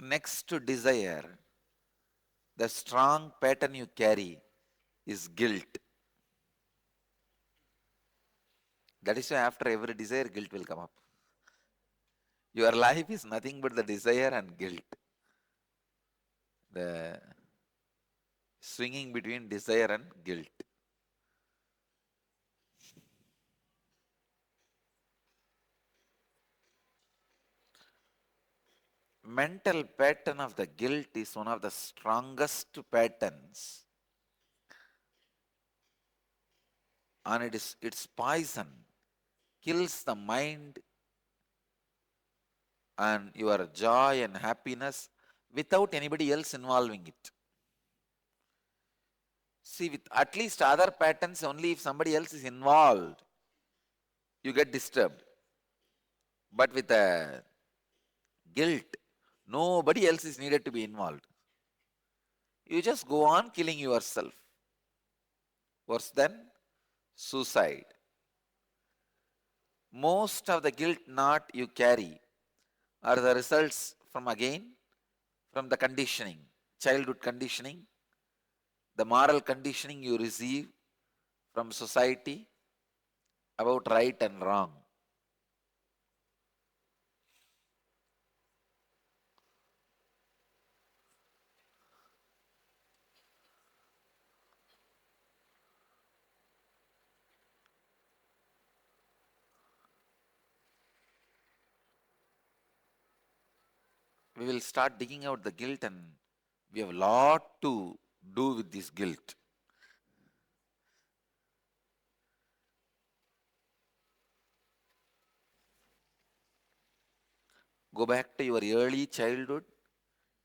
Next to desire, the strong pattern you carry is guilt. That is why after every desire, guilt will come up. Your life is nothing but the desire and guilt. The swinging between desire and guilt. Mental pattern of the guilt is one of the strongest patterns, and its poison kills the mind and your joy and happiness without anybody else involving it. See, with at least other patterns, only if somebody else is involved, you get disturbed. But with the guilt, nobody else is needed to be involved. You just go on killing yourself. Worse than suicide. Most of the guilt knot you carry are the results from the conditioning, childhood conditioning, the moral conditioning you receive from society about right and wrong. We will start digging out the guilt, and we have a lot to do with this guilt. Go back to your early childhood,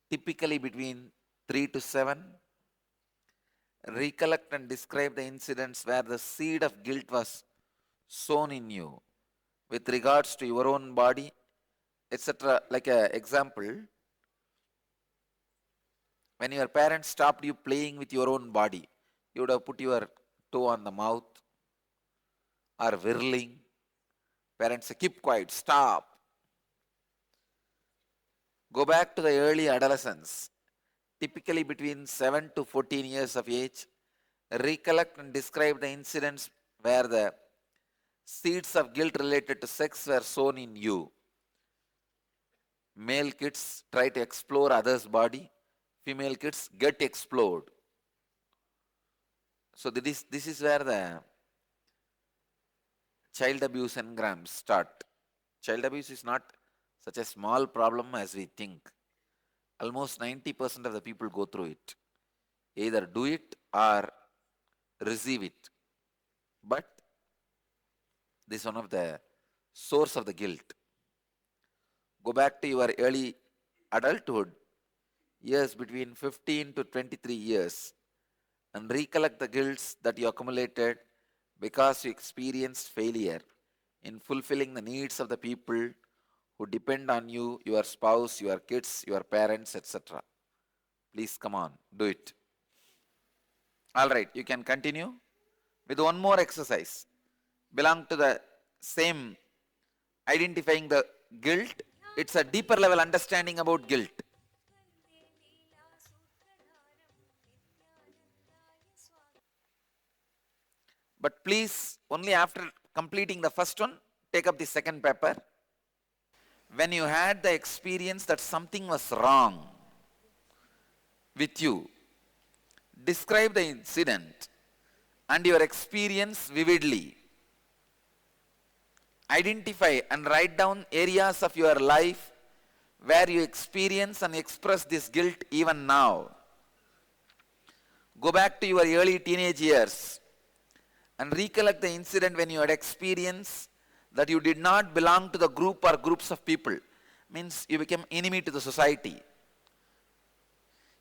typically between 3 to 7. Recollect and describe the incidents where the seed of guilt was sown in you with regards to your own body, etc. Like an example, when your parents stopped you playing with your own body, you would have put your toe on the mouth or whirling. Parents say, keep quiet, stop. Go back to the early adolescence, typically between 7 to 14 years of age. Recollect and describe the incidents where the seeds of guilt related to sex were sown in you. Male kids try to explore others' body. Female kids get explored. So this is where the child abuse engrams start. Child abuse is not such a small problem as we think. Almost 90% of the people go through it. Either do it or receive it. But this is one of the source of the guilt. Go back to your early adulthood, years between 15 to 23 years, and recollect the guilts that you accumulated because you experienced failure in fulfilling the needs of the people who depend on you, your spouse, your kids, your parents, etc. Please come on, do it. All right, you can continue with one more exercise. Belong to the same identifying the guilt. It's a deeper level understanding about guilt. But please, only after completing the first one, take up the second paper. When you had the experience that something was wrong with you, describe the incident and your experience vividly. Identify and write down areas of your life where you experience and express this guilt even now. Go back to your early teenage years and recollect the incident when you had experienced that you did not belong to the group or groups of people. Means you became enemy to the society.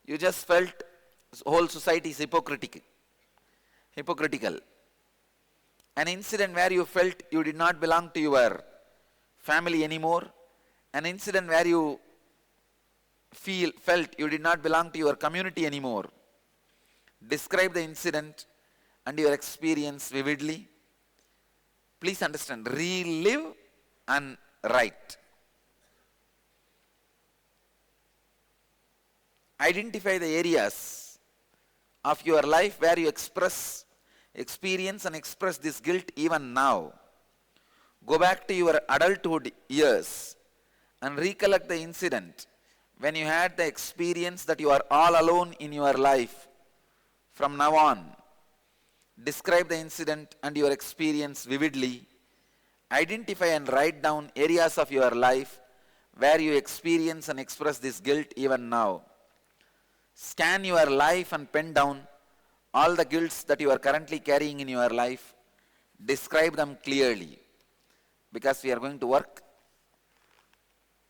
You just felt whole society is hypocritical. An incident where you felt you did not belong to your family anymore. An incident where you felt you did not belong to your community anymore. Describe the incident and your experience vividly. Please understand, relive and write. Identify the areas of your life where you experience and express this guilt even now. Go back to your adulthood years and recollect the incident when you had the experience that you are all alone in your life. From now on, describe the incident and your experience vividly. Identify and write down areas of your life where you experience and express this guilt even now. Scan your life and pen down all the guilts that you are currently carrying in your life. Describe them clearly, because we are going to work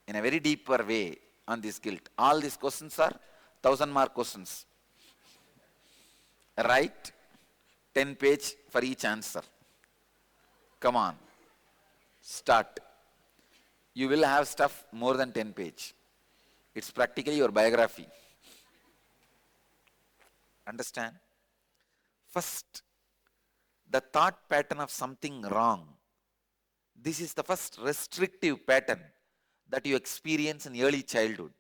in a very deeper way on this guilt. All these questions are 1000-mark questions. Write 10 pages for each answer. Come on. Start. You will have stuff more than 10 pages. It's practically your biography. Understand? First, the thought pattern of something wrong. This is the first restrictive pattern that you experience in early childhood.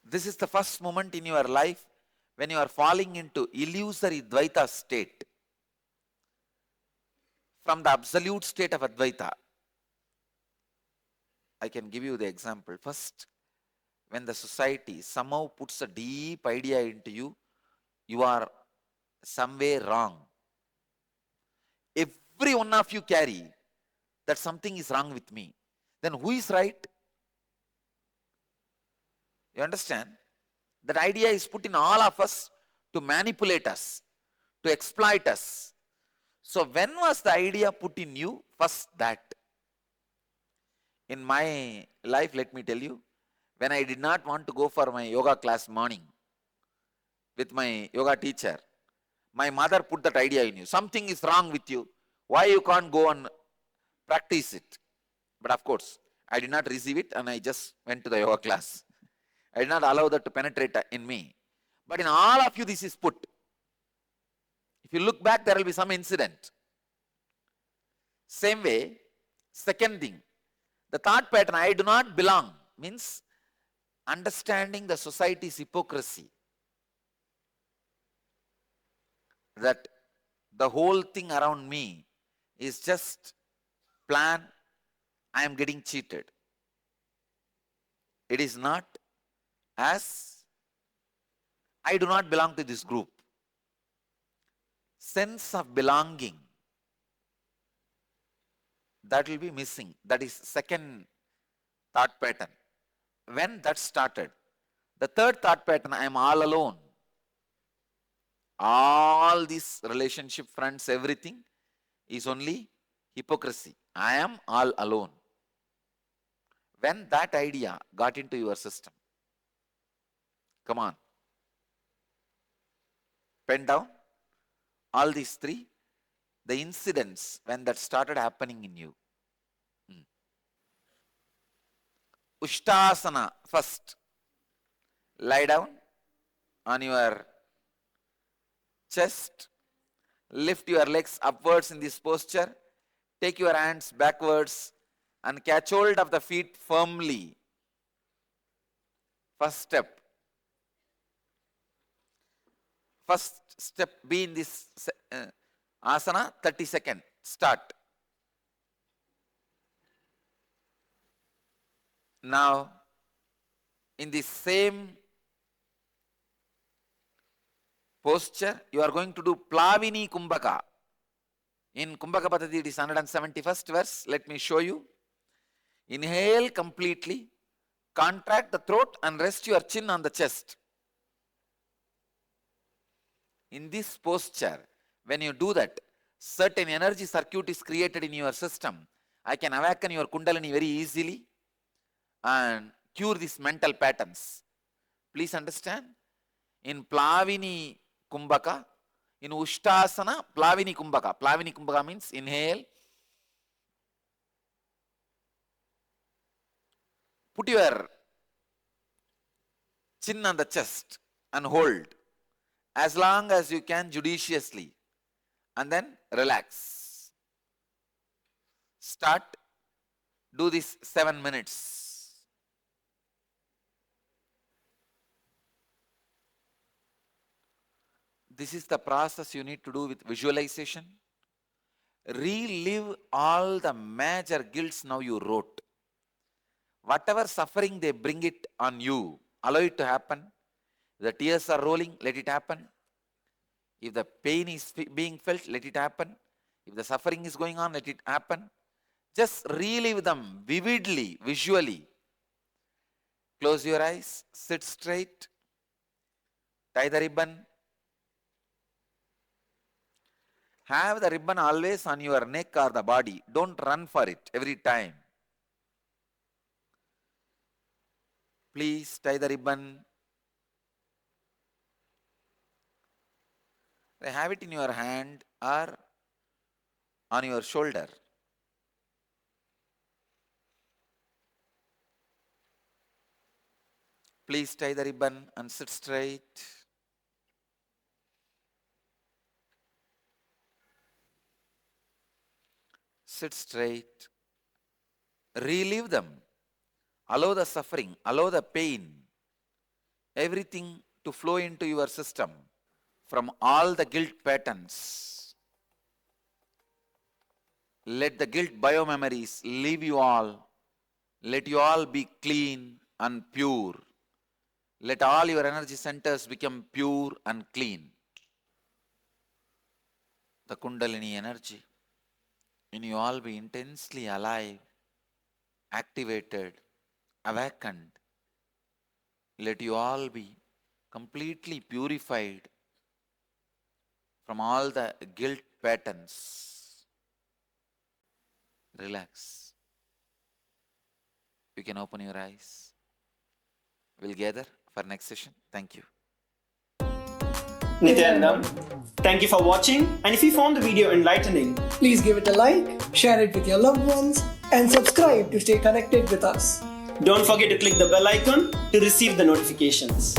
This is the first moment in your life when you are falling into illusory Dvaita state from the absolute state of Advaita. I can give you the example. First, when the society somehow puts a deep idea into you, you are somewhere wrong. Every one of you carry that something is wrong with me. Then who is right? You understand? That idea is put in all of us to manipulate us, to exploit us. So when was the idea put in you? First that. In my life, let me tell you, when I did not want to go for my yoga class morning with my yoga teacher, my mother put that idea in you. Something is wrong with you. Why you can't go and practice it? But of course, I did not receive it and I just went to the yoga class. I did not allow that to penetrate in me. But in all of you, this is put. If you look back, there will be some incident. Same way, second thing, the thought pattern, I do not belong, means understanding the society's hypocrisy. That the whole thing around me is just plan, I am getting cheated. It is not, as I do not belong to this group. Sense of belonging, that will be missing. That is second thought pattern. When that started, the third thought pattern, I am all alone. All these relationship fronts, everything is only hypocrisy. I am all alone. When that idea got into your system, come on, pen down all these three, the incidents when that started happening in you. Ushtasana first. Lie down on your chest. Lift your legs upwards in this posture. Take your hands backwards and catch hold of the feet firmly. First step. First step, be in this asana, 30 seconds. Start. Now, in the same posture, you are going to do Plavini Kumbhaka. In Kumbhaka Paddhati, it is 171st verse. Let me show you. Inhale completely, contract the throat and rest your chin on the chest. In this posture, when you do that, certain energy circuit is created in your system. I can awaken your Kundalini very easily and cure these mental patterns. Please understand. In Plavini Kumbhaka, in Ushtasana, Plavini Kumbhaka. Plavini Kumbhaka means inhale. Put your chin on the chest and hold as long as you can judiciously, and then relax. Start Do this 7 minutes. This is the process you need to do with visualization. Relive all the major guilts now you wrote. Whatever suffering they bring it on you, allow it to happen. The tears are rolling, let it happen. If the pain is being felt, let it happen. If the suffering is going on, let it happen. Just relive them vividly, visually. Close your eyes, sit straight, tie the ribbon. Have the ribbon always on your neck or the body. Don't run for it every time. Please tie the ribbon. Have it in your hand or on your shoulder. Please tie the ribbon and sit straight. Sit straight. Relive them. Allow the suffering, allow the pain, everything to flow into your system from all the guilt patterns. Let the guilt biomemories leave you all. Let you all be clean and pure. Let all your energy centers become pure and clean. The Kundalini energy in you all be intensely alive, activated, awakened. Let you all be completely purified from all the guilt patterns. Relax. You can open your eyes. We'll gather for next session. Thank you. Nithyananda, thank you for watching, and if you found the video enlightening, please give it a like, share it with your loved ones, and subscribe to stay connected with us. Don't forget to click the bell icon to receive the notifications.